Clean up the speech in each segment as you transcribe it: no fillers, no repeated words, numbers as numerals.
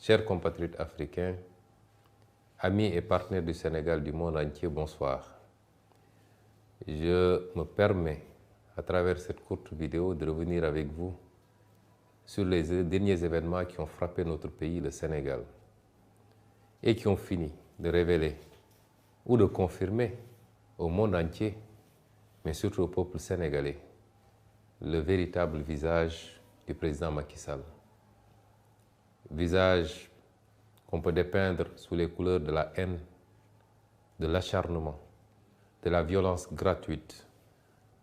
Chers compatriotes africains, amis et partenaires du Sénégal, du monde entier, bonsoir. Je me permets, à travers cette courte vidéo, de revenir avec vous sur les derniers événements qui ont frappé notre pays, le Sénégal, et qui ont fini de révéler ou de confirmer au monde entier, mais surtout au peuple sénégalais, le véritable visage du président Macky Sall. Visage qu'on peut dépeindre sous les couleurs de la haine, de l'acharnement, de la violence gratuite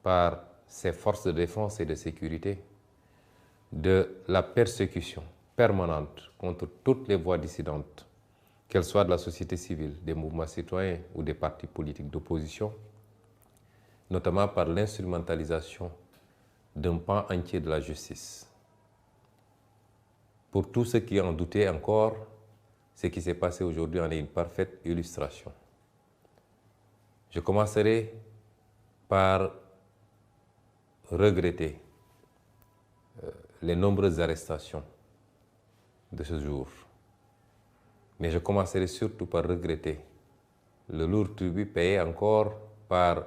par ses forces de défense et de sécurité, de la persécution permanente contre toutes les voix dissidentes, qu'elles soient de la société civile, des mouvements citoyens ou des partis politiques d'opposition, notamment par l'instrumentalisation d'un pan entier de la justice. Pour tous ceux qui en doutaient encore, ce qui s'est passé aujourd'hui en est une parfaite illustration. Je commencerai par regretter les nombreuses arrestations de ce jour. Mais je commencerai surtout par regretter le lourd tribut payé encore par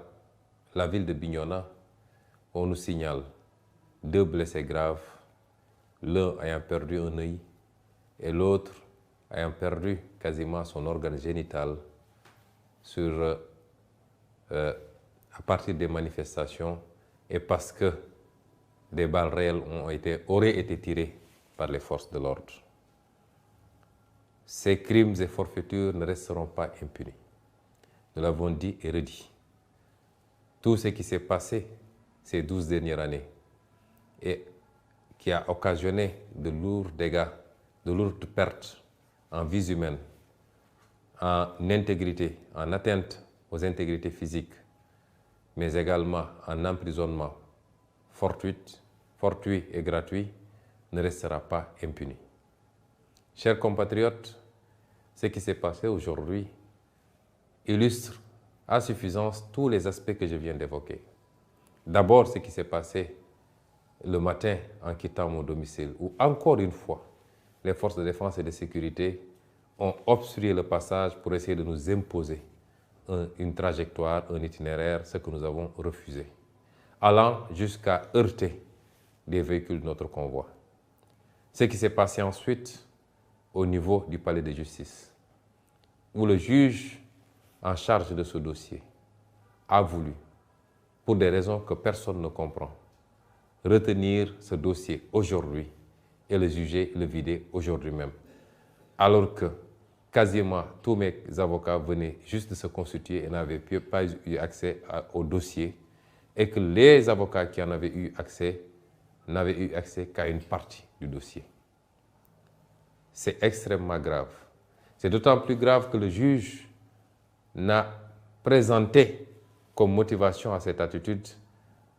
la ville de Bignona. On nous signale 2 blessés graves, l'un ayant perdu un œil et l'autre ayant perdu quasiment son organe génital à partir des manifestations et parce que des balles réelles auraient été tirées par les forces de l'ordre. Ces crimes et forfaitures ne resteront pas impunis. Nous l'avons dit et redit. Tout ce qui s'est passé ces 12 dernières années et qui a occasionné de lourds dégâts, de lourdes pertes en vies humaines, en intégrité, en atteinte aux intégrités physiques, mais également en emprisonnement fortuit et gratuit, ne restera pas impuni. Chers compatriotes, ce qui s'est passé aujourd'hui illustre à suffisance tous les aspects que je viens d'évoquer. D'abord, ce qui s'est passé le matin en quittant mon domicile, où encore une fois, les forces de défense et de sécurité ont obstrué le passage pour essayer de nous imposer une trajectoire, un itinéraire, ce que nous avons refusé, allant jusqu'à heurter des véhicules de notre convoi. Ce qui s'est passé ensuite au niveau du palais de justice, où le juge en charge de ce dossier a voulu, pour des raisons que personne ne comprend, retenir ce dossier aujourd'hui et le juger, le vider aujourd'hui même. Alors que quasiment tous mes avocats venaient juste de se constituer et n'avaient pas eu accès au dossier et que les avocats qui en avaient eu accès n'avaient eu accès qu'à une partie du dossier. C'est extrêmement grave. C'est d'autant plus grave que le juge n'a présenté comme motivation à cette attitude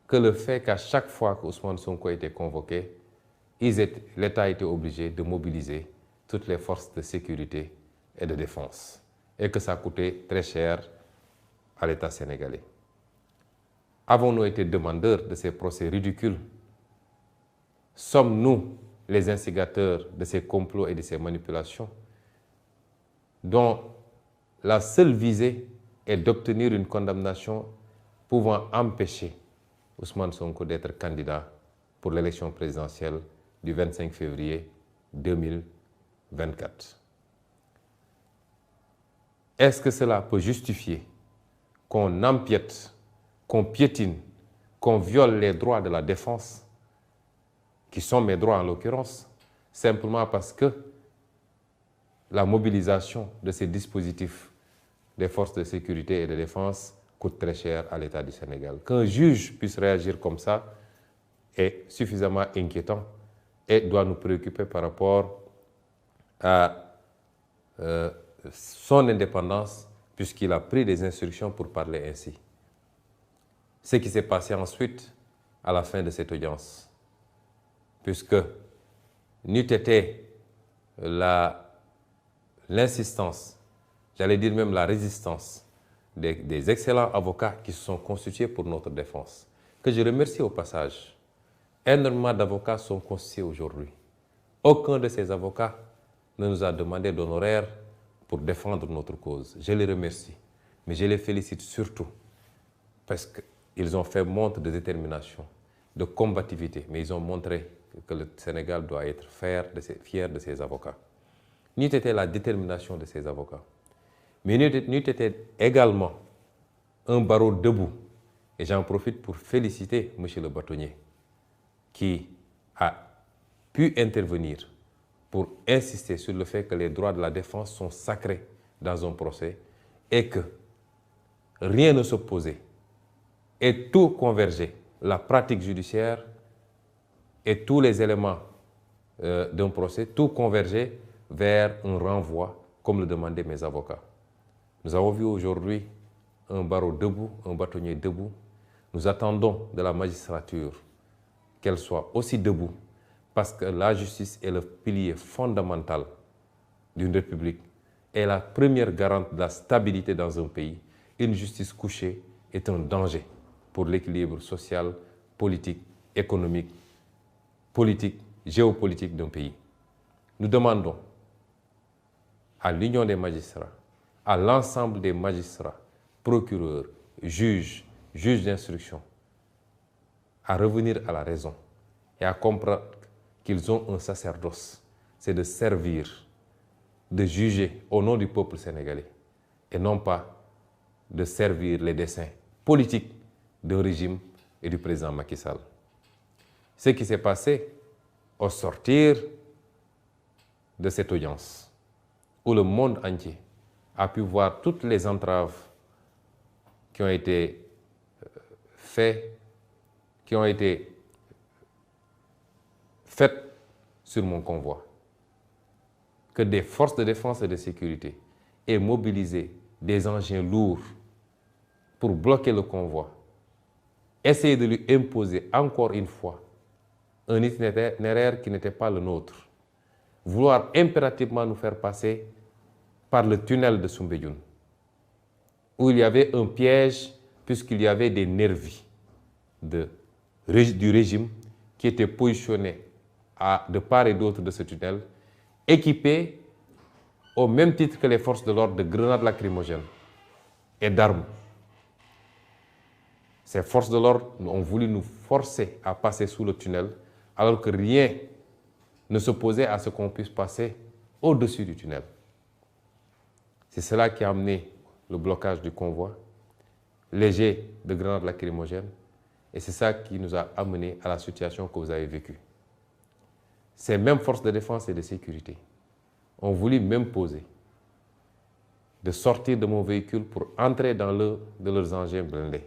que le fait qu'à chaque fois que Ousmane Sonko était convoqué, l'État a été obligé de mobiliser toutes les forces de sécurité et de défense, et que ça a coûté très cher à l'État sénégalais. Avons-nous été demandeurs de ces procès ridicules? Sommes-nous les instigateurs de ces complots et de ces manipulations dont la seule visée est d'obtenir une condamnation pouvant empêcher Ousmane Sonko d'être candidat pour l'élection présidentielle du 25 février 2024. Est-ce que cela peut justifier qu'on empiète, qu'on piétine, qu'on viole les droits de la défense, qui sont mes droits en l'occurrence, simplement parce que la mobilisation de ces dispositifs des forces de sécurité et de défense coûte très cher à l'État du Sénégal? Qu'un juge puisse réagir comme ça est suffisamment inquiétant et doit nous préoccuper par rapport à son indépendance, puisqu'il a pris des instructions pour parler ainsi. Ce qui s'est passé ensuite à la fin de cette audience, puisque n'eût été l'insistance, j'allais dire même la résistance des excellents avocats qui se sont constitués pour notre défense, que je remercie au passage. Énormément d'avocats sont constitués aujourd'hui. Aucun de ces avocats ne nous a demandé d'honoraires pour défendre notre cause. Je les remercie, mais je les félicite surtout parce qu'ils ont fait montre de détermination, de combativité, mais ils ont montré que le Sénégal doit être fier de ses avocats. N'eût été la détermination de ces avocats, mais n'eût été également un barreau debout. Et j'en profite pour féliciter M. le bâtonnier qui a pu intervenir pour insister sur le fait que les droits de la défense sont sacrés dans un procès et que rien ne s'opposait et tout convergeait. La pratique judiciaire et tous les éléments d'un procès, tout convergeait vers un renvoi, comme le demandaient mes avocats. Nous avons vu aujourd'hui un barreau debout, un bâtonnier debout. Nous attendons de la magistrature qu'elle soit aussi debout, parce que la justice est le pilier fondamental d'une république et la première garante de la stabilité dans un pays. Une justice couchée est un danger pour l'équilibre social, politique, économique, politique, géopolitique d'un pays. Nous demandons à l'Union des magistrats, à l'ensemble des magistrats, procureurs, juges d'instruction, à revenir à la raison et à comprendre qu'ils ont un sacerdoce, c'est de servir, de juger au nom du peuple sénégalais et non pas de servir les desseins politiques du régime et du président Macky Sall. Ce qui s'est passé au sortir de cette audience, où le monde entier a pu voir toutes les entraves qui ont été faites sur mon convoi, que des forces de défense et de sécurité aient mobilisé des engins lourds pour bloquer le convoi, essayer de lui imposer encore une fois un itinéraire qui n'était pas le nôtre, vouloir impérativement nous faire passer par le tunnel de Soumbédioune, où il y avait un piège puisqu'il y avait des nervis du régime qui étaient positionnés de part et d'autre de ce tunnel, équipés au même titre que les forces de l'ordre de grenades lacrymogènes et d'armes. Ces forces de l'ordre ont voulu nous forcer à passer sous le tunnel, alors que rien ne s'opposait à ce qu'on puisse passer au-dessus du tunnel. C'est cela qui a amené le blocage du convoi, léger de grenades lacrymogènes, et c'est ça qui nous a amené à la situation que vous avez vécue. Ces mêmes forces de défense et de sécurité ont voulu m'imposer de sortir de mon véhicule pour entrer dans l'un de leurs engins blindés.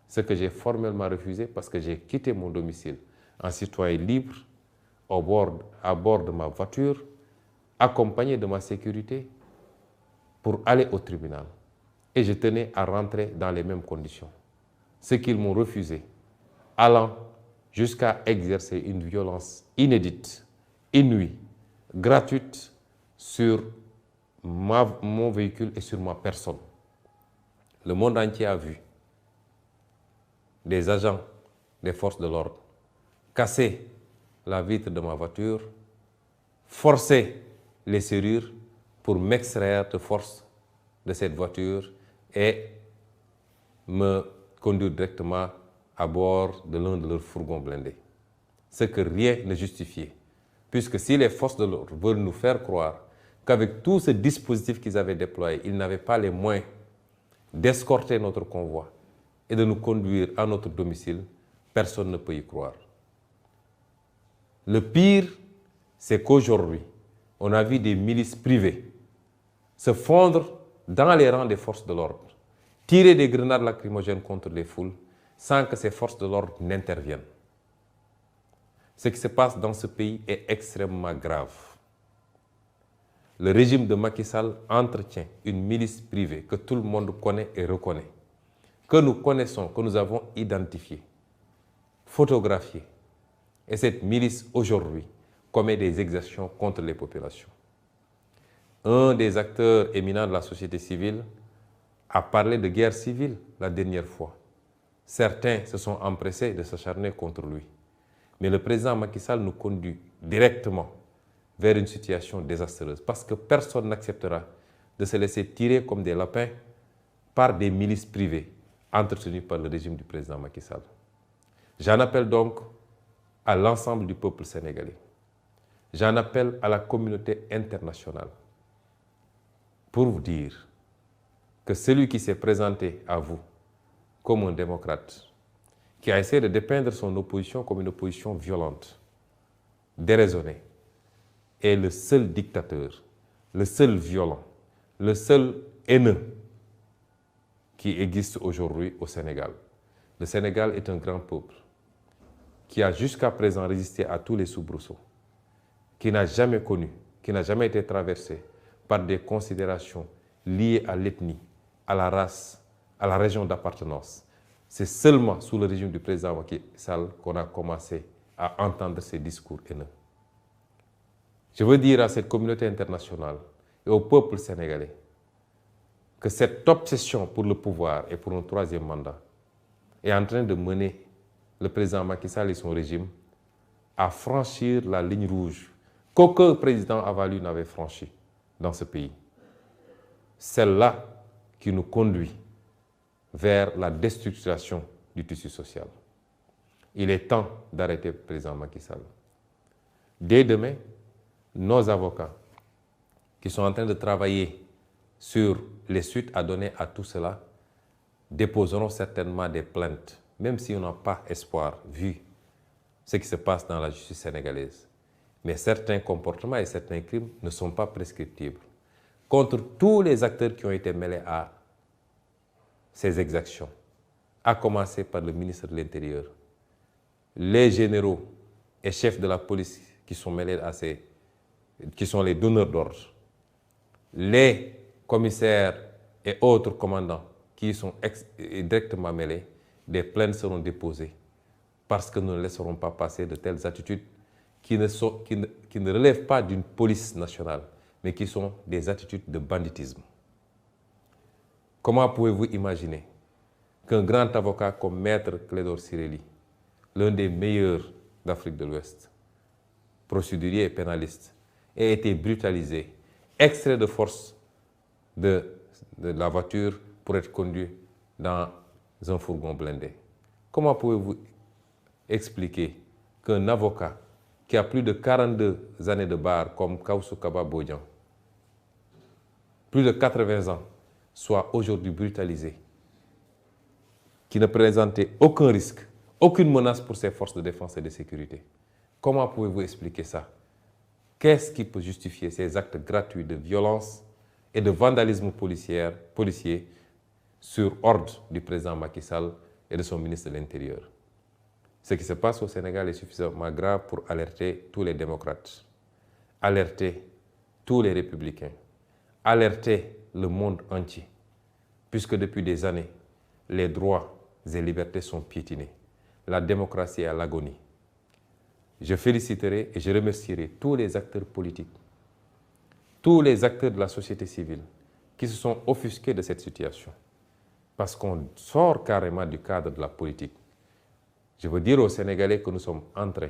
Ce que j'ai formellement refusé parce que j'ai quitté mon domicile en citoyen libre à bord de ma voiture, accompagné de ma sécurité pour aller au tribunal. Et je tenais à rentrer dans les mêmes conditions. Ce qu'ils m'ont refusé, allant jusqu'à exercer une violence inédite, inouïe, gratuite sur mon véhicule et sur ma personne. Le monde entier a vu des agents des forces de l'ordre casser la vitre de ma voiture, forcer les serrures pour m'extraire de force de cette voiture et me conduire directement à bord de l'un de leurs fourgons blindés. Ce que rien ne justifiait. Puisque si les forces de l'ordre veulent nous faire croire qu'avec tout ce dispositif qu'ils avaient déployé, ils n'avaient pas les moyens d'escorter notre convoi et de nous conduire à notre domicile, personne ne peut y croire. Le pire, c'est qu'aujourd'hui, on a vu des milices privées se fondre dans les rangs des forces de l'ordre, tirer des grenades lacrymogènes contre les foules sans que ces forces de l'ordre n'interviennent. Ce qui se passe dans ce pays est extrêmement grave. Le régime de Macky Sall entretient une milice privée que tout le monde connaît et reconnaît, que nous connaissons, que nous avons identifiée, photographiée. Et cette milice, aujourd'hui, commet des exactions contre les populations. Un des acteurs éminents de la société civile a parlé de guerre civile la dernière fois. Certains se sont empressés de s'acharner contre lui. Mais le président Macky Sall nous conduit directement vers une situation désastreuse. Parce que personne n'acceptera de se laisser tirer comme des lapins par des milices privées entretenues par le régime du président Macky Sall. J'en appelle donc à l'ensemble du peuple sénégalais. J'en appelle à la communauté internationale pour vous dire que celui qui s'est présenté à vous comme un démocrate, qui a essayé de dépeindre son opposition comme une opposition violente, déraisonnée, est le seul dictateur, le seul violent, le seul haineux qui existe aujourd'hui au Sénégal. Le Sénégal est un grand peuple qui a jusqu'à présent résisté à tous les soubresauts, qui n'a jamais connu, qui n'a jamais été traversé par des considérations liées à l'ethnie, à la race, à la région d'appartenance. C'est seulement sous le régime du président Macky Sall qu'on a commencé à entendre ces discours haineux. Je veux dire à cette communauté internationale et au peuple sénégalais que cette obsession pour le pouvoir et pour un troisième mandat est en train de mener le président Macky Sall et son régime à franchir la ligne rouge qu'aucun président avalu n'avait franchie dans ce pays. Celle-là qui nous conduit vers la déstructuration du tissu social. Il est temps d'arrêter le président Macky Sall. Dès demain, nos avocats qui sont en train de travailler sur les suites à donner à tout cela déposeront certainement des plaintes, même si on n'a pas espoir, vu ce qui se passe dans la justice sénégalaise. Mais certains comportements et certains crimes ne sont pas prescriptibles. Contre tous les acteurs qui ont été mêlés à ces exactions, à commencer par le ministre de l'Intérieur, les généraux et chefs de la police qui sont mêlés à qui sont les donneurs d'ordre, les commissaires et autres commandants qui sont directement mêlés, des plaintes seront déposées parce que nous ne laisserons pas passer de telles attitudes qui ne relèvent pas d'une police nationale, mais qui sont des attitudes de banditisme. Comment pouvez-vous imaginer qu'un grand avocat comme Maître Clédor Ciré Ly, l'un des meilleurs d'Afrique de l'Ouest, procédurier et pénaliste, ait été brutalisé, extrait de force de la voiture pour être conduit dans un fourgon blindé? Comment pouvez-vous expliquer qu'un avocat qui a plus de 42 années de barre comme Kawsu Kaba Bodian, plus de 80 ans, soit aujourd'hui brutalisé, qui ne présentait aucun risque, aucune menace pour ses forces de défense et de sécurité? Comment pouvez-vous expliquer ça? Qu'est-ce qui peut justifier ces actes gratuits de violence et de vandalisme policier sur ordre du président Macky Sall et de son ministre de l'Intérieur? Ce qui se passe au Sénégal est suffisamment grave pour alerter tous les démocrates, alerter tous les républicains, alerter le monde entier, puisque depuis des années, les droits et libertés sont piétinés. La démocratie est à l'agonie. Je féliciterai et je remercierai tous les acteurs politiques, tous les acteurs de la société civile qui se sont offusqués de cette situation, parce qu'on sort carrément du cadre de la politique. Je veux dire aux Sénégalais que nous sommes en train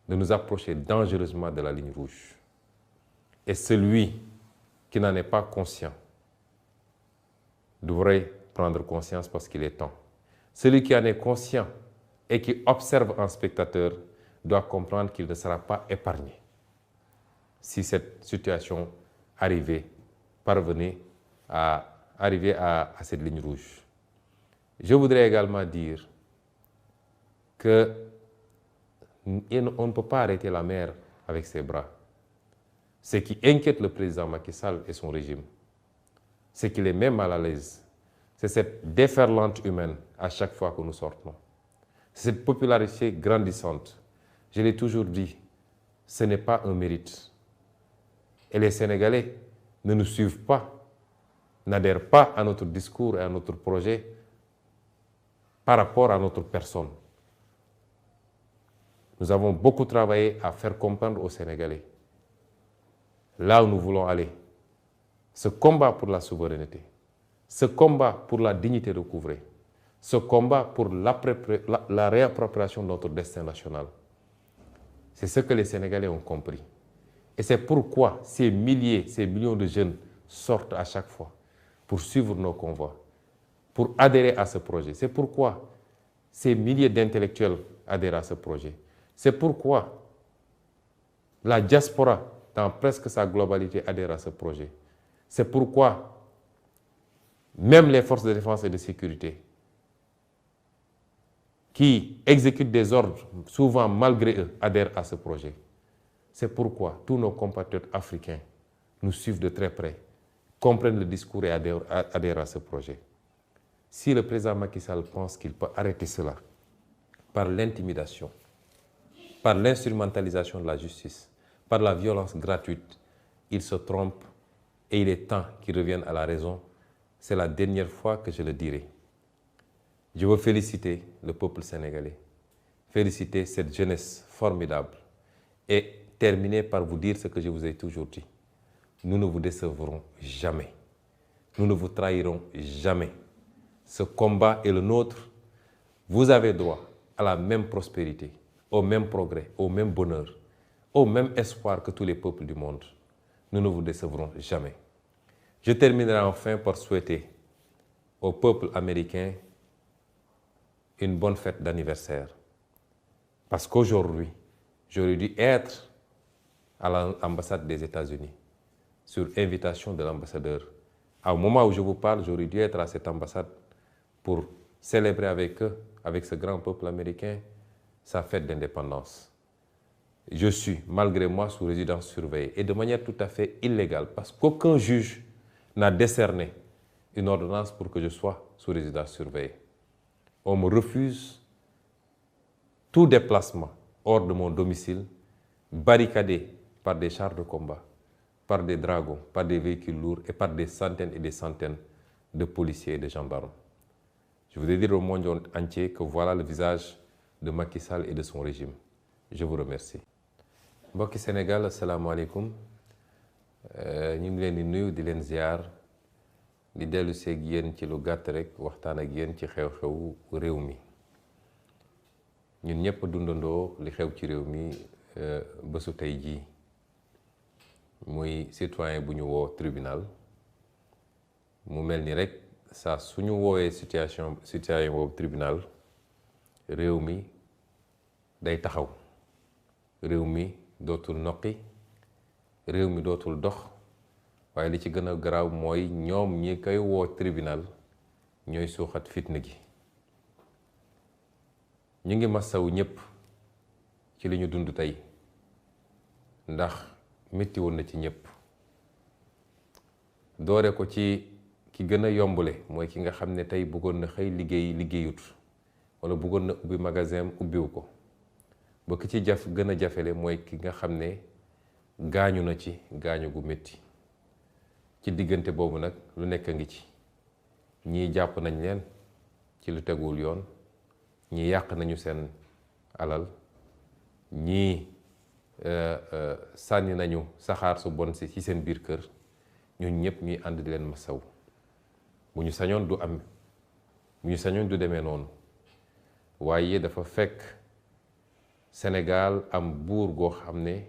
de nous approcher dangereusement de la ligne rouge. Et celui qui n'en est pas conscient devrait prendre conscience parce qu'il est temps. Celui qui en est conscient et qui observe en spectateur doit comprendre qu'il ne sera pas épargné si cette situation parvenait à arriver à cette ligne rouge. Je voudrais également dire qu'on ne peut pas arrêter la mer avec ses bras. Ce qui inquiète le président Macky Sall et son régime, c'est qu'il est même mal à l'aise. C'est cette déferlante humaine à chaque fois que nous sortons. C'est cette popularité grandissante. Je l'ai toujours dit, ce n'est pas un mérite. Et les Sénégalais ne nous suivent pas, n'adhèrent pas à notre discours et à notre projet par rapport à notre personne. Nous avons beaucoup travaillé à faire comprendre aux Sénégalais là où nous voulons aller. Ce combat pour la souveraineté, ce combat pour la dignité recouvrée, ce combat pour la réappropriation de notre destin national, c'est ce que les Sénégalais ont compris. Et c'est pourquoi ces milliers, ces millions de jeunes sortent à chaque fois pour suivre nos convois, pour adhérer à ce projet. C'est pourquoi ces milliers d'intellectuels adhèrent à ce projet. C'est pourquoi la diaspora, dans presque sa globalité, adhère à ce projet. C'est pourquoi même les forces de défense et de sécurité, qui exécutent des ordres, souvent malgré eux, adhèrent à ce projet. C'est pourquoi tous nos compatriotes africains nous suivent de très près, comprennent le discours et adhèrent à ce projet. Si le président Macky Sall pense qu'il peut arrêter cela par l'intimidation, par l'instrumentalisation de la justice, par la violence gratuite, il se trompe et il est temps qu'il revienne à la raison. C'est la dernière fois que je le dirai. Je veux féliciter le peuple sénégalais, féliciter cette jeunesse formidable et terminer par vous dire ce que je vous ai toujours dit. Nous ne vous décevrons jamais. Nous ne vous trahirons jamais. Ce combat est le nôtre. Vous avez droit à la même prospérité, au même progrès, au même bonheur, au même espoir que tous les peuples du monde. Nous ne vous décevrons jamais. Je terminerai enfin par souhaiter au peuple américain une bonne fête d'anniversaire. Parce qu'aujourd'hui, j'aurais dû être à l'ambassade des États-Unis, sur invitation de l'ambassadeur. Au moment où je vous parle, j'aurais dû être à cette ambassade pour célébrer avec eux, avec ce grand peuple américain, sa fête d'indépendance. Je suis, malgré moi, sous résidence surveillée, et de manière tout à fait illégale, parce qu'aucun juge n'a décerné une ordonnance pour que je sois sous résidence surveillée. On me refuse tout déplacement hors de mon domicile, barricadé par des chars de combat, par des dragons, par des véhicules lourds et par des centaines et des centaines de policiers et de gendarmes. Je voudrais dire au monde entier que voilà le visage de Macky Sall et de son régime. Je vous remercie. Mbokki Sénégal, asalaamaaleykum. ñu ngi leen di nuyu di leen ziar di dellu seeg yéen ci lu gàtt rek waxtaan ak yéen ci xew-xew réew mi. ñun ñëpp dundandoo li xew ci réew mi bésu tey jii muy citoyen bu ñu woo tribunal mu mel ni rek saa suñu woowee citoyen boobu tribunal réew mi day taxaw, réew mi dootul noqi, réew mi dootul dox, waaye li ci gën a garaaw mooy ñoom ñi koy woo tribunal ñooy suuxat fitna gi. ñu ngi masawu ñëpp ci li ñu dund tey ndax métti woon na ci ñëpp. doore ko ci ki gën a yombule mooy ki nga xam ne tey bëggoon na xëy liggéeyut wala bëggoon na ubbi magasin ubbiwu ko. ba ki ci gën a jafele mooy ki nga xam ne gaañu na ci gaañu gu métti. ci diggante boobu nag lu nekk ngi ci. ñii jàpp nañ leen ci lu teguwul yoon, ñii yàq nañu seen alal, ñii sànni nañu saxaar su bon si ci seen biir kër. ñun ñëpp ñuy ànd di leen masaw. bu ñu sañoon du am, bu ñu sañoon du demee noonu, waaye dafa fekk Sénégal am buur goo xam ne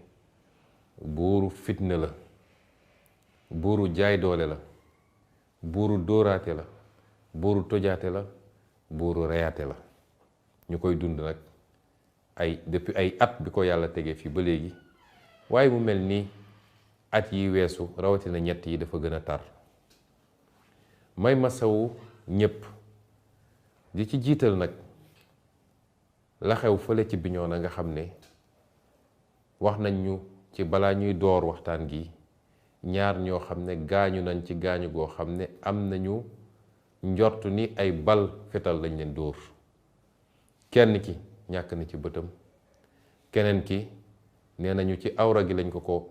buuru fitna la, buuru jaay doole la, buuru dóoraate la, buuru tojaate la, buuru reyaate la. ñu koy dund nag depuis ay at bi ko yàlla tegee fii ba léegi, waaye mu mel ni at yi weesu rawatina ñett yi dafa gën a tar. may masawu ñëpp di ci jiital nag la xew fële ci Bignona nga xam ne wax nañ ñu ci balaa ñuy door waxtaan gi ñaar ñoo xam ne gaañu nañ ci gaañu goo xam ne am nañu njort ni ay bal fetal lañ leen dóor. kenn ki ñàkk na ci bëtam, keneen ki nee nañu ci awra gi lañ ko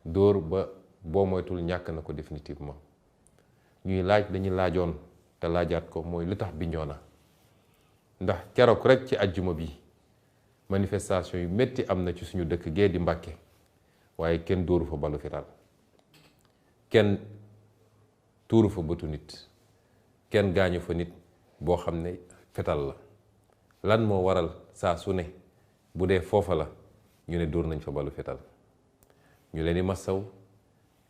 dóor ba boo moytul ñàkk na ko définitivement. ñuy dañuy laajoon te laajaat ko mooy lu tax Bignona. ndax keroog rek ci àjjuma bi manifestation yu métti am na ci suñu dëkk gee di Mbàkke, waaye kenn dóoru fa balu fetal, kenn tuuru fa bëtu nit, kenn gaañu fa nit boo xam ne fetal la. lan moo waral saa su ne bu dee foofa la ñu ne dóor nañ fa balu fetal? ñu leen di massaw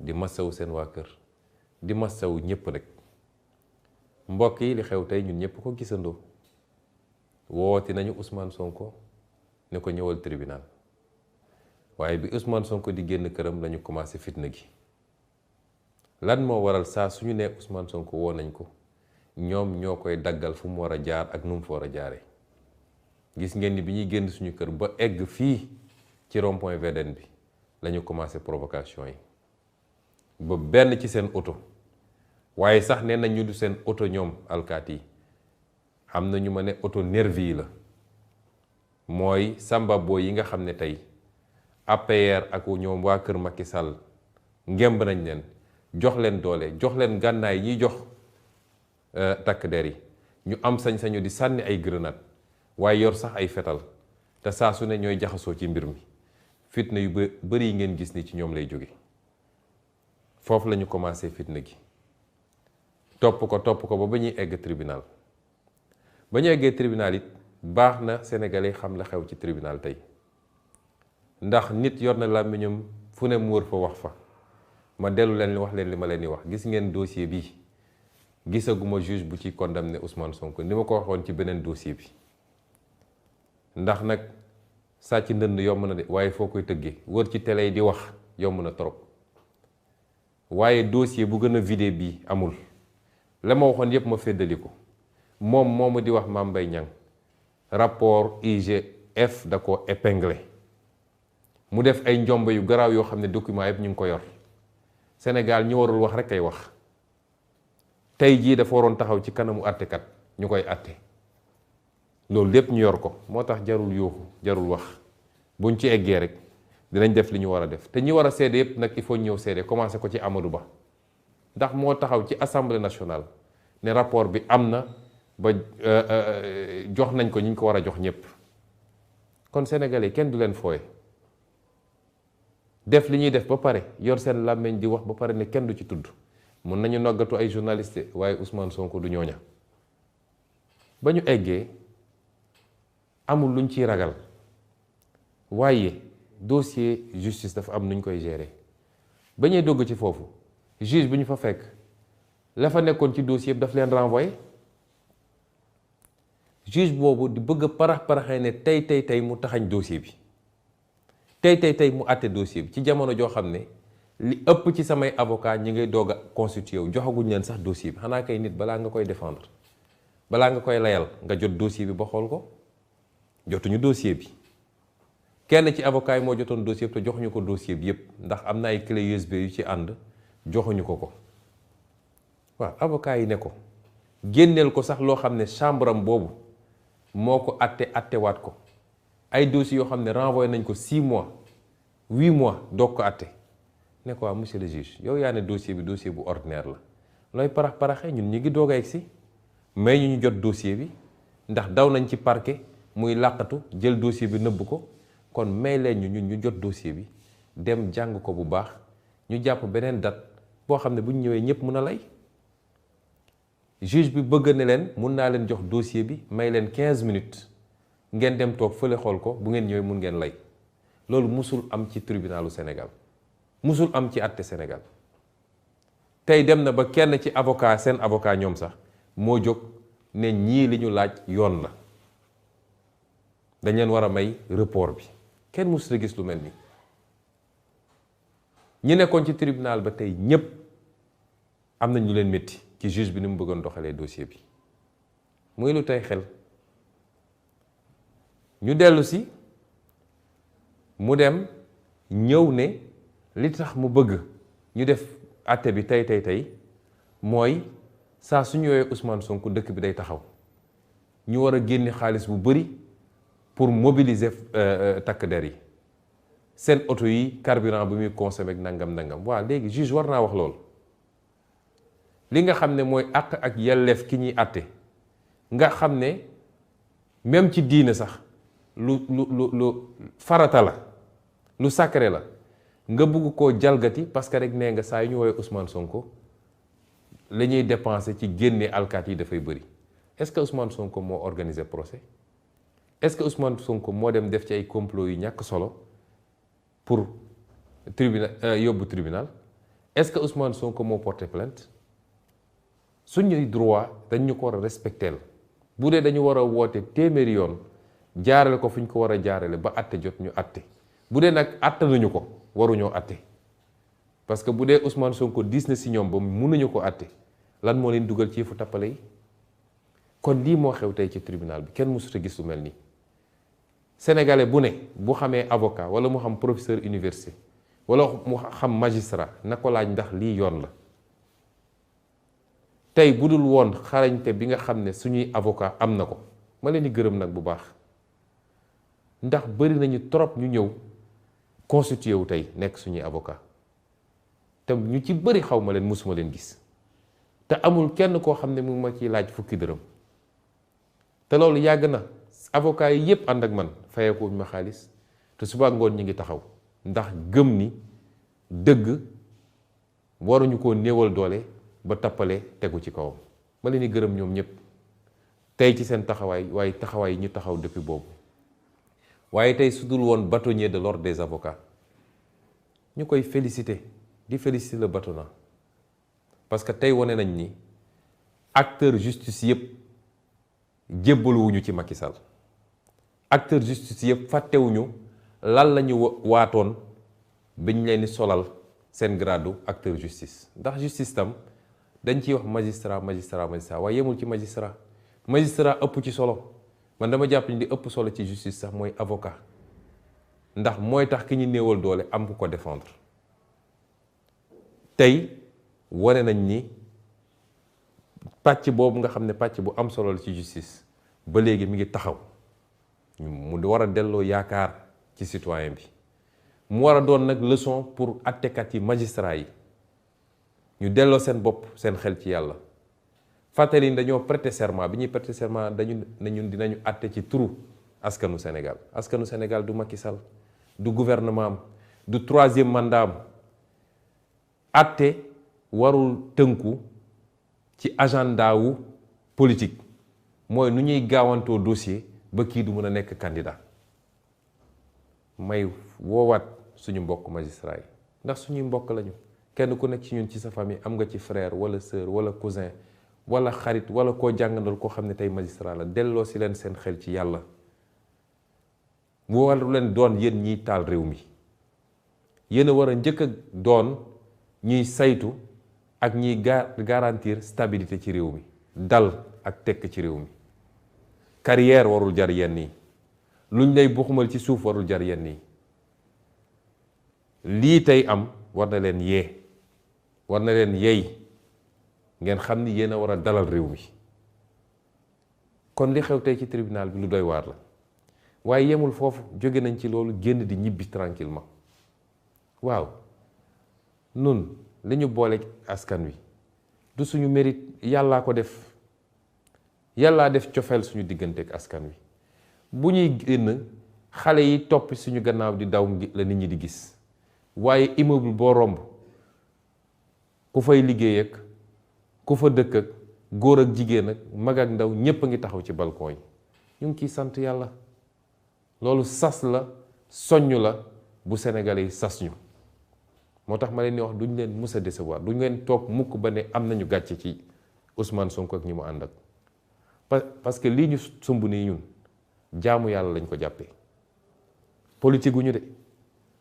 di massaw seen waa kër di massaw ñëpp nag. mbokk yi li xew tey ñun ñëpp ko gisandoo wooti nañu Ousmane Sonko ne ko ñëwal tribunal waaye bi Ousmane Sonko di génn këram lañu commencé fitna gi. lan moo waral saa suñu nee Ousmane Sonko woo nañ ko ñoom ñoo koy daggal fu mu war a jaar ak nu mu fa war a jaaree. gis ngeen ni bi ñuy génn suñu kër ba egg fii ci rond-point VDN bi lañu commencé provocation yi ba benn ci seen oto waaye sax nee nañ ñu du seen oto ñoom alkaati yi am na ñu ma ne oto nervi yi la mooy samba boy yi nga xam ne tey APR ak ñoom waa kër Macky Sall ngemb nañ leen jox leen doole jox leen gànnaay ñiy jox takk der yi ñu am sañ-sañu di sànni ay grenade waaye yor sax ay fetal te saa su ne ñooy jaxasoo ci mbir mi fitna yu bari yi ngeen gis ni ci ñoom lay jóge foofu la ñu commencé fitna gi topp ko ba ñuy egg tribunal ba ñu eggee tribunal it baax na sénégalais xam la xew ci tribunal tey ndax nit yor na làmmiñam fu ne mu wër fa wax fa ma dellu leen wax leen li ma leen di wax gis ngeen dossier bi gisaguma juge bu ci condamné Ousmane Sonko ni ma ko waxoon ci beneen dossier bi ndax nag sàcc ndënd yomb na de waaye foo koy tëggee wër ci télé yi di wax yomb na trop waaye dossier bu gën a vidé bii amul la ma waxoon yépp ma féddali ko moom moomu di wax Mame Mbaye Niang rapport IGF da ko épinglé mu def ay njombe yu garaaw yoo xam ne document yépp ñu ngi ko yor Sénégal ñi warul wax rek ay wax tey jii dafa waroon taxaw ci kanamu àttekat ñu koy àtte loolu lépp ñu yor ko moo tax jarul yuuxu jarul wax buñ ci eggee rek dinañ def li ñu war a def te ñi war a seede yépp nag il faut ñëw seede commencé ko ci Amadou Ba ndax moo taxaw ci assemblée nationale ne rapport bi am na ba jox nañ ko ñi ñu ko war a jox ñépp kon sénégalais kenn du leen fooye def li ñuy def ba pare yor seen làmmiñ di wax ba pare ne kenn du ci tudd mun nañu noggatu ay journaliste waaye Ousmane Sonko du ñooña ba ñu eggee amul luñ ciy ragal waaye dossier justice dafa am nuñ koy gérer ba ñuy dogg ci foofu juge bi ñu fa fekk la fa nekkoon ci dossier bi daf leen renvoyé juge boobu di bëgg a parax-paraxee ne tey mu taxañ dossier bi tey mu àtte dossier bi ci jamono joo xam ne li ëpp ci samay avocat ñi ngay doog a constitué wu joxaguñ leen sax dossier bi xanaa kay nit balaa nga koy défendre balaa nga koy layal nga jot dossier bi ba xool ko jotuñu dossier bi kenn ci avocat yi moo jotoon dossier bi te joxuñu ko dossier bi yépp ndax am na ay clé USB yu ci ànd joxuñu ko waaw avocat yi ne ko génneel ko sax loo xam ne chambre am boobu moo ko attewaat ko ay dossiers yoo xam ne renvoyé nañ ko 6 mois 8 mois doog ko atte ne ko waaw monsieur le juge yow yaa ne dossier bi dossier bu ordinaire la looy parax-paraxee ñun ñu ngi doog a egg si mais ñu jot dossier bi ndax daw nañ ci parquet muy làqatu jël dossier bi nëbb ko kon may leen ñun ñu jot dossier bi dem jàng ko bu baax ñu jàpp beneen date boo xam ne bu ñu ñëwee ñëpp mun a lay juge bi bëgg ne leen mun naa leen jox dossier bi may leen 15 minutes ngeen dem toog fële xool ko bu ngeen ñëwee mun ngeen lay loolu musul am ci tribunalu Sénégal musul am ci àtte Sénégal tey dem na ba kenn ci avocat seen avocat ñoom sax moo jóg ne ñii li ñu laaj yoon la dañ leen war a may report bi kenn musul gis lu mel ni ñi nekkoon ci tribunal ba tey ñépp am na ñu leen métti ci juge bi ni mu bëggoon doxalee dossier bi muy lu tey xel ñu dellu si mu dem ñëw ne li tax mu bëgg ñu def àtte bi tey mooy saa su ñëwee Ousmane Sonko dëkk bi day taxaw ñu war a génne xaalis bu bari pour mobiliser takk der yi seen oto yi carburant bu muy consommer ak nangam waaw léegi juge war naa wax lool li nga xam ne mooy àq ak yelleef ki ñuy àtte nga xam ne même ci diine sax lu farata la lu sacré la nga bugg koo jalgati parce que rek nee nga saa yu ñu woowee Ousmane Sonko la ñuy dépenser ci génne alkaat yi dafay bëri est-ce que Ousmane Sonko moo organiser procès est-ce que Ousmane Sonko moo dem def ci ay complot yu ñàkk solo pour yóbbu tribunal est-ce que Ousmane Sonko moo porté plainte suñuy droit dañ ñu ko war a respecteel bu dee dañu war a woote téeméeri yoon jaarale ko fu ñu ko war a jaarale ba atte jot ñu atte bu dee nag atte nañu ko waruñoo atte parce que bu dee Ousmane Sonko diis na si ñoom ba mënuñu ko atte lan moo leen dugal ci yëfu tappale yi kon lii moo xew tey ci tribunal bi kenn mësut a gis lu mel nii sénégalais bu ne bu xamee avocat wala mu xam professeur université wala mu xam magistrat na ko laaj ndax lii yoon la tey bu dul woon xarañte bi nga xam ne suñuy avocat am na ko ma leen di gërëm nag bu baax ndax bari nañu trop ñu ñëw constitué wu tey nekk suñuy avocat te ñu ci bari xaw ma leen musuma leen gis te amul kenn koo xam ne mu ma ciy laaj fukki dërëm te loolu yàgg na avocat yi yépp ànd ak man fayeekuñ ma xaalis te suba ngoon ñi ngi taxaw ndax gëm ni dëgg waruñu koo néewal doole ba tappale tegu ci kawam ma leen di gërëm ñoom ñëpp tey ci seen taxawaay waaye taxawaay yi ñu taxaw depuis boobu waaye tey su dul woon bâtonnier de l'ordre des avocats ñu koy féliciter di féliciter le bâtonnat parce que tey wane nañ ni acteur justice yëpp jébbaluwuñu ci Macky Sall acteur justice yëpp fàttewuñu lan la ñu waatoon biñ leen di solal seen gradu acteur justice ndax justice tam dañ ciy wax magistrat waaye yemul ci magistrat ëpp ci solo man dama jàpp ni di ëpp solo ci justice sax mooy avocat ndax mooy tax ki ñu néewal doole am ku ko défendre tey wane nañ ni pàcc boobu nga xam ne pàcc bu am solo la ci justice ba léegi mi ngi taxaw mu war a delloo yaakaar ci citoyen bi mu war a doon nag leçon pour attekat yi magistrat yi ñu delloo seen bopp seen xel ci yàlla fàttali ni dañoo prêter serment bi ñuy prêter serment dañu ne ñun dinañu atte ci turu askanu Sénégal du Macky Sall du gouvernement am du 3e mandat am atte warul tënku ci agenda wu politique mooy nu ñuy gaawantoo dossier ba kii du mën a nekk candidat may woowaat suñu mbokk magistrat yi ndax suñuy mbokk lañu kenn ku nekk ci ñun ci sa famille am nga ci frère wala sœur wala cousin wala xarit wala koo jàngandal koo xam ne tey magistrat la delloo si leen seen xel ci yàlla mu war leen doon yéen ñiy taal réew mi yéen a war a njëkk a doon ñuy saytu ak ñiy garantir stabilité ci réew mi dal ak tekk ci réew mi carrière warul jar yenn yi luñ lay buxumal ci suuf warul jar yenn yi lii tey am war na leen yey ngeen xam ni yéen a war a dalal réew mi kon li xew tey ci tribunal bi lu doy waar la waaye yemul foofu jóge nañ ci loolu génn di ñibbi tranquillement waaw nun li ñu boole askan wi du suñu mérite yàllaa ko def yàllaa def cofeel suñu diggante ak askan wi bu ñuy génn xale yi topp suñu gannaaw di daw la nit ñi di gis waaye immeuble boo romb ku fay liggéey ak ku fa dëkk ak góor ak jigéen ak mag ak ndaw ñépp a ngi taxaw ci balcon yi ñu ngi ciy sant yàlla loolu sas la soññ la bu Sénégalais yi sas ñu moo tax ma leen di wax duñ leen mus a décevoir duñ leen toog mukk ba ne am nañu gàcce ci Ousmane Sonko ak ñi mu ànd ak parce que lii ñu sumb nii ñun jaamu yàlla lañ ko jàppee politique gu ñu de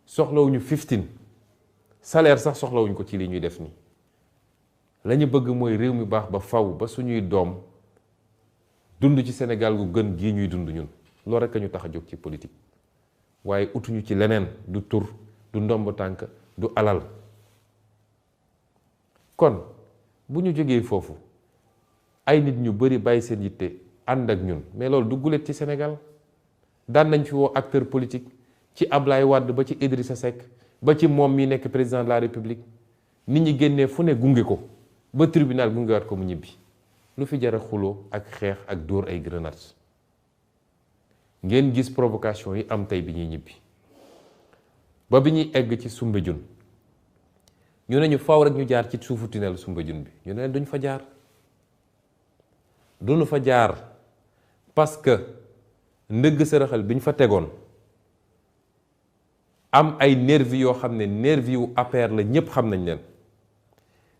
soxlawuñu 15 salaire sax soxlawuñ ko ci li ñuy def nii la ñu bëgg mooy réew mi baax ba faw ba suñuy doom dund ci Sénégal gu gën gii ñuy dund ñun loolu rekk ñu tax a jóg ci politique waaye utuñu ci leneen du tur du ndomb tànk du alal kon bu ñu jógee foofu ay nit ñu bari bàyyi seen yitte ànd ak ñun mais loolu du guléet ci Sénégal daan nañ fi woo acteur politique ci Ablaye Wade ba ci Idrissa Seck ba ci moom mi nekk président de la République nit ñi génnee fu ne gunge ko ba tribunal gungewaat ko mu ñibbi lu fi jar a xuloo ak xeex ak dóor ay grenades ngeen gis provocation yi am tey bi ñuy ñibbi ba bi ñuy egg ci Soumbédioune ñu ne ñu faw rek ñu jaar ci suufu tunnel Soumbédioune bi ñu ne leen duñ fa jaar duñu fa jaar parce que ndëgg sërëxal bi ñu fa tegoon am ay nervi yoo xam ne nervi yu APR la ñépp xam nañ leen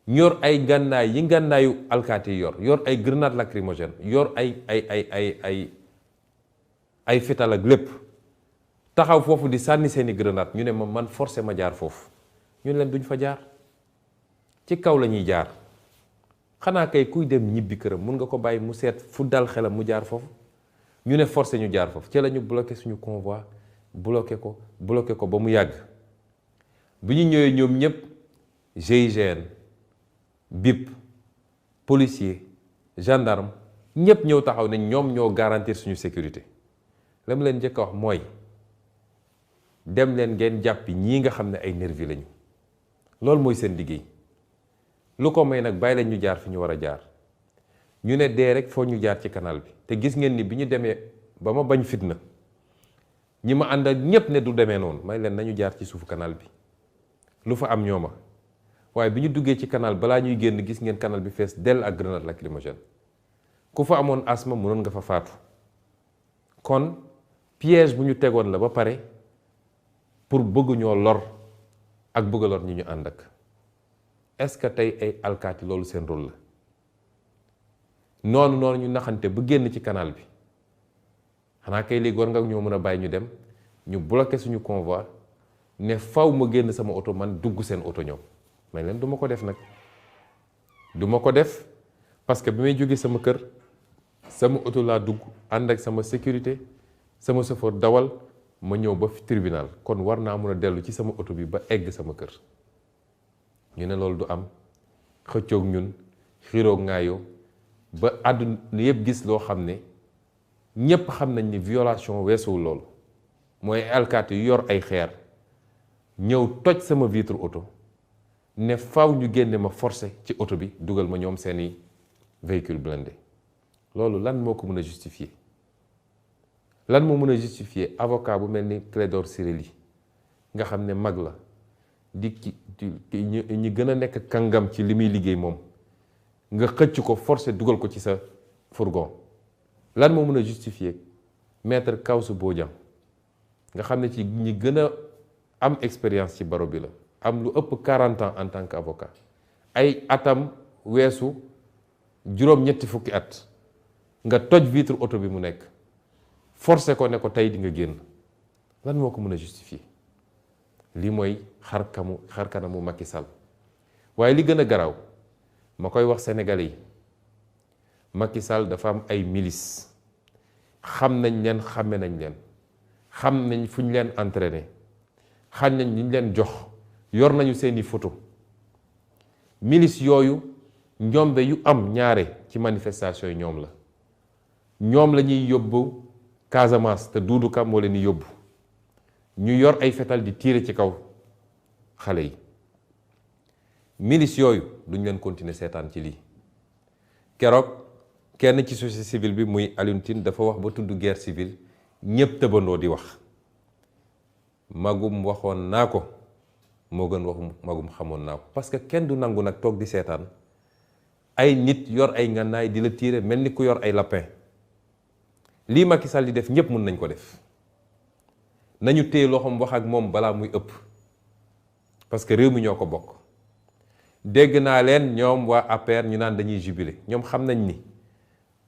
yor ay gànnaay yi gànnaayu alkaati yor ay grenade lacrymogène yor ay fital ak lépp taxaw foofu di sànni seeni grenade ñu ne ma man forcé ma jaar foofu ñu ne leen duñ fa jaar ci kaw la ñuy jaar xanaa kay kuy dem ñibbi këram mun nga ko bàyyi mu seet fu dal xelam mu jaar foofu ñu ne forcé ñu jaar foofu ci la ñu bloqué suñu convoi bloqué ko ba mu yàgg bi ñu ñëwee ñoom ñëpp GIGN BIP policier gendarme ñëpp ñëw taxaw ne ñoom ñoo garantir suñu sécurité la mu leen njëkk a wax mooy dem leen ngeen jàppi ñii nga xam ne ay nervi lañu loolu mooy seen liggéey lu ko may nag bàyyi leen ñu jaar fi ñu war a jaar ñu ne dee rek foo ñu jaar ci canal bi te gis ngeen ni bi ñu demee ba ma bañ fitna ñi ma àndal ñépp ne du demee noonu may leen nañu jaar ci suufu canal bi lu fa am ñooma waaye bi ñu duggee ci canal balaa ñuy génn gis ngeen canal bi fees dell ak grenade lacrymogène ku fa amoon asma mënoon nga fa faatu kon piège bu ñu tegoon la ba pare pour bëgg ñoo lor ak bëgg a lor ñi ñu ànd ak est-ce que tey ay alkaati loolu seen rôle la noonu ñu naxante ba génn ci canal bi xanaa kay léegi war nga ñoo mën a bàyyi ñu dem ñu bloqué suñu convoi ne faw ma génn sama oto man dugg seen oto ñoom may leen du ma ko def nag du ma ko def parce que bi may jóge sama kër sama oto laa dugg ànd ak sama sécurité sama chauffeur dawal ma ñëw ba fi tribunal kon war naa mën a dellu ci sama oto bi ba egg sama kër ñu ne loolu du am xëccoog ñun xiroog ngaayoo ba àdduna yëpp gis loo xam ne ñépp xam nañ ni violation weesuwul loolu mooy alkaati yu yor ay xeer ñëw toj sama vitre oto ne faw ñu génne ma forcé ci oto bi dugal ma ñoom seeni véhicule blindé loolu lan moo ko mën a justifier lan moo mën a justifier avocat bu mel ni Clédor Ciré Ly nga xam ne mag la di ñi gën a nekk kàngam ci li muy liggéey moom nga xëcc ko forcé dugal ko ci sa fourgon lan moo mën a justifier maître Kawsu Bodian nga xam ne ci ñi gën a am expérience ci baro bi la am lu ëpp 40 ans en tant qu'avocat ay atam weesu juróom-ñetti fukki at nga toj vitre oto bi mu nekk forcé ko ne ko tey di nga génn lan moo ko mën a justifier lii mooy xar kanamu Macky Sall waaye li gën a garaaw ma koy wax sénégalais yi Macky Sall dafa am ay milices xam nañ leen xàmme nañ leen xam nañ fu ñu leen entraîné xam nañ li ñu leen jox yor nañu seeni photo milices yooyu njombe yu am ñaare ci manifestation yi ñoom la ñuy yóbbu Casamance te Doudou Ka moo leen di yóbbu ñu yor ay fetal di tiire ci kaw xale yi milices yooyu duñ leen continuer seetaan ci lii keroog kenn ci société civile bi muy Alioune Tine dafa wax ba tudd guerre civile ñépp tëbandoo di wax magum waxoon naa ko moo gën waxu magum xamoon naa ko parce que kenn du nangu nag toog di seetaan ay nit yor ay ngànnaay di la tiire mel ni ku yor ay lapin lii Macky Sall di def ñépp mën nañ ko def nañu téye loxoom wax ak moom balaa muy ëpp parce que réew mi ñoo ko bokk dégg naa leen ñoom waa APR ñu naan dañuy jubilé ñoom xam nañ ni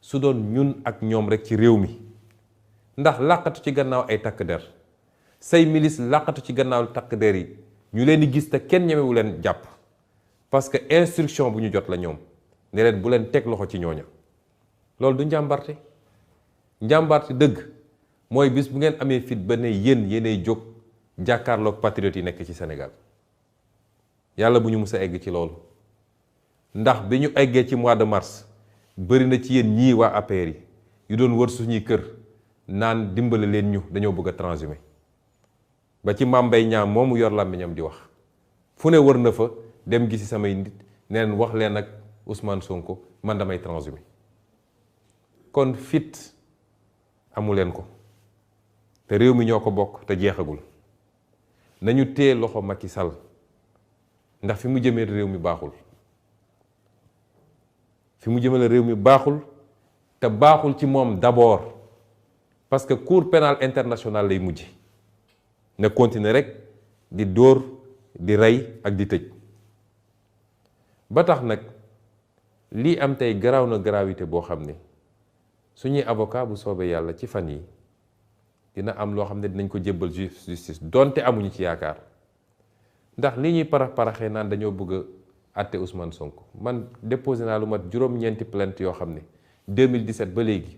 su doon ñun ak ñoom rek ci réew mi ndax làqatu ci gannaaw ay takk der say milice làqatu ci gannaaw takk der yi ñu leen di gis te kenn ñemewu leen jàpp parce que instruction bu ñu jot la ñoom ne leen bu leen teg loxo ci ñooña loolu du njàmbarte dëgg mooy bis bu ngeen amee fit ba ne yéenay jóg jàkkaarloog patriotes yi nekk ci Sénégal yàlla bu ñu mus a egg ci loolu ndax bi ñu eggee ci mois de mars bëri na ci yéen ñii waa APR yi yu doon wër suñuy kër naan dimbale leen ñu dañoo bëgg a transhumé ba ci Mame Mbaye Niang moomu yor làmmiñam di wax fu ne wër na fa dem gisi samay nit neen wax leen ak Ousmane Sonko man damay transhumé kon fit amu leen ko te réew mi ñoo ko bokk te jeexagul nañu téye loxo Macky Sall ndax fi mu jëmee réew mi baaxul réew mi baaxul te baaxul ci moom d'abord parce que cour pénale internationale lay mujj na continuer rek di dóor di rey ak di tëj ba tax nag lii am tey garaaw na gravité boo xam ne suñuy avocat bu soobee yàlla ci fan yi dina am loo xam ne dinañ ko jébbal justice donte amuñu ci yaakaar ndax li ñuy paraxee naan dañoo bëgg a àtte Ousmane Sonko man déposé naa lu mat juróom-ñeenti plainte yoo xam ne 2017 ba léegi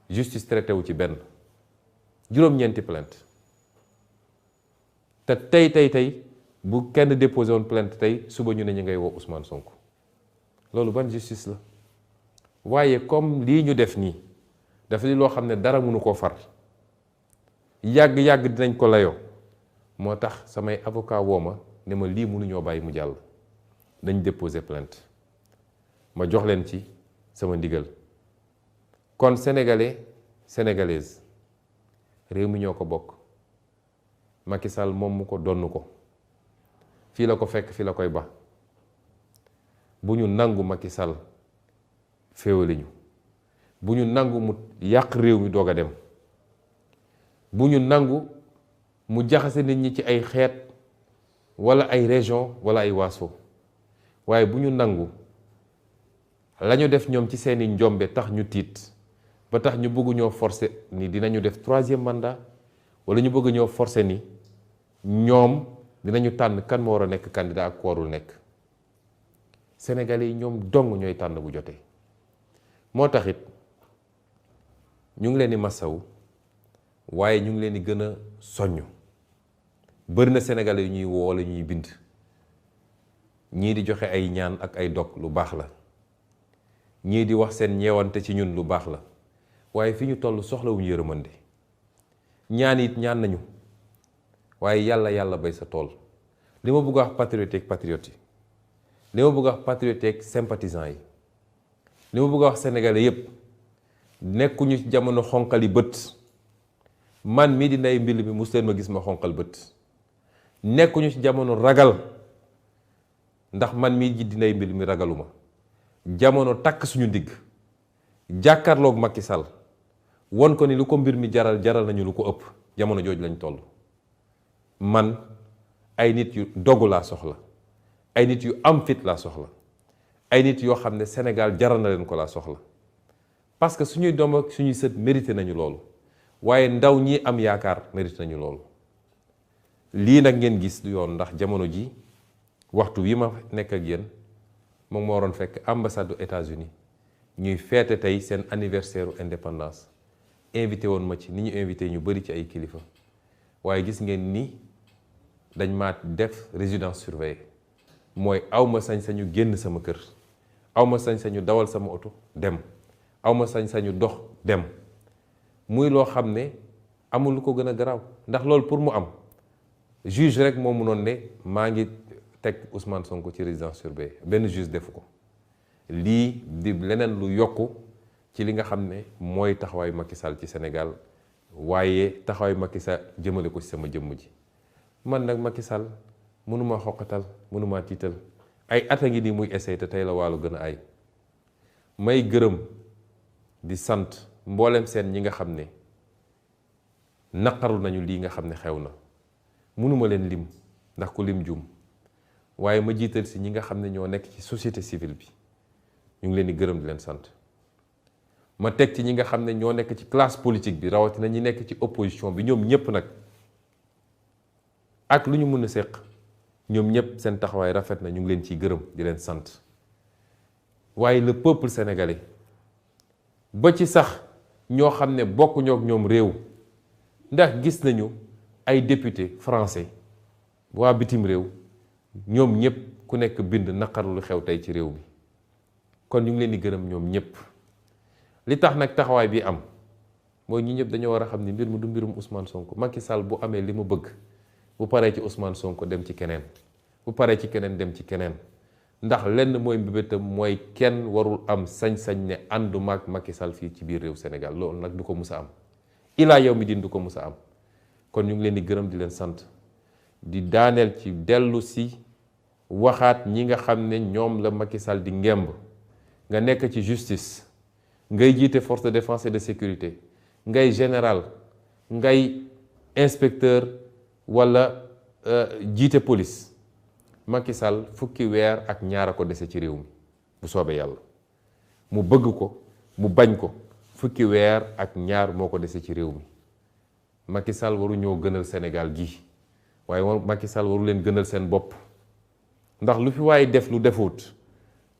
justice traité wu ci benn juróom-ñeenti plainte te tey bu kenn déposé woon plainte tey suba ñu ne ñu ngay woo Ousmane Sonko loolu ban justice la waaye comme lii ñu def nii dafa li loo xam ne dara mënu koo far yàgg-yàgg dinañ ko layoo moo tax samay avocat woo ma ne ma lii mënuñoo bàyyi mu jàll dañ déposer plainte ma jox leen ci sama ndigal kon sénégalais sénégalaise réew mi ñoo ko bokk Macky Sall moom mu ko donn ko fii la ko fekk fii la koy ba bu ñu nangu Macky Sall féewale ñu bu ñu nangu mu yàq réew mi doog a dem bu ñu nangu mu jaxase nit ñi ci ay xeet wala ay région wala ay waaso waaye bu ñu nangu lañu def ñoom ci seeni njombe tax ñu tiit ba tax ñu bëgg ñoo forcer ni dinañu def 3e mandat wala ñu bëgg ñoo forcer ni ñoom dinañu tànn kan moo war a nekk candidat ak ku warul nekk Sénégalais yi ñoom dong ñooy tànn bu jotee moo taxit ñu ngi leen di masawu waaye ñu ngi leen di gën a soññ bëri na Sénégalais yu ñuy woo wala ñuy bind ñii di joxe ay ñaan ak ay dog lu baax la ñii di wax seen ñeewante ci ñun lu baax la waaye fi ñu toll soxlawuñu yërëmande ñaan it ñaan nañu waaye yàlla bay sa tool li ma bëgg a wax patriote ak patriote yi li ma bëgg a wax patriote ak sympathisant yi li ma bëgg a wax sénégalais yépp nekkuñu ci jamono xonqali bët man mii di Ndeye Mbil mi mus leen ma gis ma xonqal bët nekkuñu ci jamono ragal ndax man mii di Ndeye Mbil mi ragaluma jamono takk suñu ndigg jàkkaarloog Macky Sall won ko ni lu ko mbir mi jaral nañu lu ko ëpp jamono jooju lañ toll man ay nit yu dogu laa soxla ay nit yu am fit laa soxla ay nit yoo xam ne Sénégal jaral na leen ko laa soxla parce que suñuy doom ak suñuy sët mérité nañu loolu waaye ndaw ñi am yaakaar mérité nañu loolu lii nag ngeen gis du yoon ndax jamono ji waxtu wi ma nekk ak yéen moom moo waroon fekk ambassade du États-Unis ñuy feete tey seen anniversaire indépendance invité woon ma ci ni ñu invité ñu bari ci ay kilifa waaye gis ngeen ni dañ ma def résidence surveillée mooy awma sañ-sañu génn sama kër awma sañ-sañu dawal sama oto dem awma sañ-sañu dox dem muy loo xam ne amul lu ko gën a garaaw ndax loolu pour mu am juge rek moo mënoon ne maa ngi teg Ousmane Sonko ci résidence surveillée benn juge defu ko lii di leneen lu yokku ci li nga xam ne mooy taxawaayu Macky Sall ci Sénégal waaye taxawaayu Macky Sall jëmale ko ci sama jëmm ji man nag Macky Sall mënuma xoqatal mënuma tiital ay at a ngi nii muy essayé te tey la wàllu gën a ay may gërëm di sant mboolem seen ñi nga xam ne naqaru nañu lii nga xam ne xew na mënuma leen lim ndax ku lim jum waaye ma jiital si ñi nga xam ne ñoo nekk ci société civile bi ñu ngi leen di gërëm di leen sant ma teg ci ñi nga xam ne ñoo nekk ci classe politique bi rawatina ñi nekk ci opposition bi ñoom ñëpp nag ak lu ñu mën a séq ñoom ñëpp seen taxawaay rafet na ñu ngi leen ciy gërëm di leen sant waaye le peuple sénégalais ba ci sax ñoo xam ne bokkuñoo ak ñoom réew ndax gis nañu ay député français waa bitim réew ñoom ñëpp ku nekk bind naqaru lu xew tey ci réew mi kon ñu ngi leen di gërëm ñoom ñëpp li tax nag taxawaay bi am mooy ñi ñëpp dañoo war a xam ni mbir mu du mbirum Ousmane Sonko Macky Sall bu amee li mu bëgg bu paree ci Ousmane Sonko dem ci keneen bu paree ci keneen dem ci keneen ndax lenn mooy mbébétam mooy kenn warul am sañ-sañ ne ànduma ak Macky Sall fii ci biir réew Sénégal loolu nag du ko mus a am ilaa yow mi din du ko mus a am kon ñu ngi leen di gërëm di leen sant di daaneel ci dellu si waxaat ñi nga xam ne ñoom la Macky Sall di ngemb nga nekk ci justice ngay jiite force de défense et de sécurité ngay général ngay inspecteur wala jiite police Macky Sall fukki weer ak ñaar a ko dese ci réew mi bu soobee yàlla mu bëgg ko mu bañ ko fukki weer ak ñaar moo ko dese ci réew mi Macky Sall waru ñoo gënal Sénégal gi waaye Macky Sall waru leen gënal seen bopp ndax lu fi waaye def lu defuut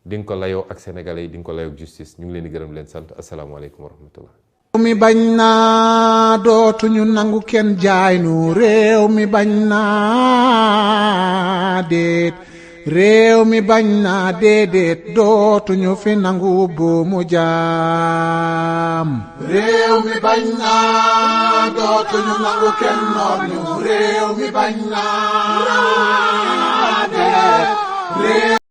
di nga ko layoo ak sénégalais yi di nga ko layoo ak justice ñu ngi leen di gërëm leen sant asalaamaaleykum wa rahmatullah. réew mi bañ naa dootuñu nangu kenn jaay nu réew mi bañ naa déet réew mi bañ naa déedéet dootuñu fi nangu buumu jaam. réew mi bañ naa dootuñu nangu kenn noot ñu réew mi bañ naa déet.